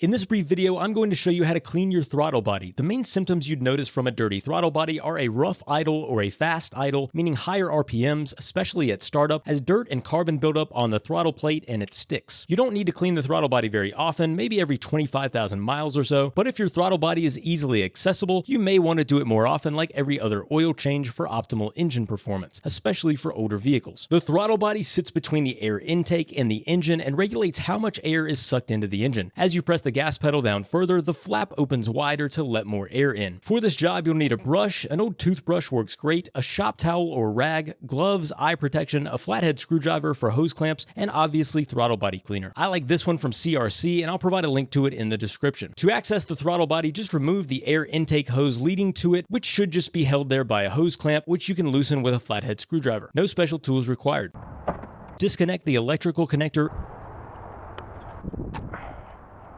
In this brief video, I'm going to show you how to clean your throttle body. The main symptoms you'd notice from a dirty throttle body are a rough idle or a fast idle, meaning higher RPMs, especially at startup, as dirt and carbon build up on the throttle plate and it sticks. You don't need to clean the throttle body very often, maybe every 25,000 miles or so, but if your throttle body is easily accessible, you may want to do it more often like every other oil change for optimal engine performance, especially for older vehicles. The throttle body sits between the air intake and the engine and regulates how much air is sucked into the engine. As you press the gas pedal down further, the flap opens wider to let more air in. For this job, you'll need a brush, an old toothbrush works great, a shop towel or rag, gloves, eye protection, a flathead screwdriver for hose clamps, and obviously throttle body cleaner. I like this one from CRC and I'll provide a link to it in the description. To access the throttle body, just remove the air intake hose leading to it, which should just be held there by a hose clamp, which you can loosen with a flathead screwdriver. No special tools required. Disconnect the electrical connector.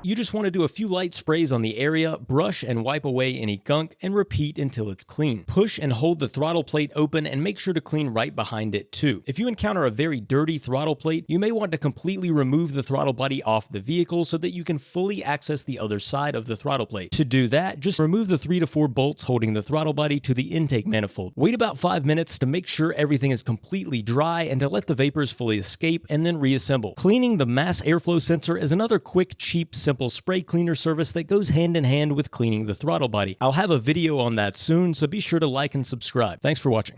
You just want to do a few light sprays on the area, brush and wipe away any gunk, and repeat until it's clean. Push and hold the throttle plate open and make sure to clean right behind it too. If you encounter a very dirty throttle plate, you may want to completely remove the throttle body off the vehicle so that you can fully access the other side of the throttle plate. To do that, just remove the 3 to 4 bolts holding the throttle body to the intake manifold. Wait about 5 minutes to make sure everything is completely dry and to let the vapors fully escape, and then reassemble. Cleaning the mass airflow sensor is another quick, cheap, simple spray cleaner service that goes hand in hand with cleaning the throttle body. I'll have a video on that soon, so be sure to like and subscribe. Thanks for watching.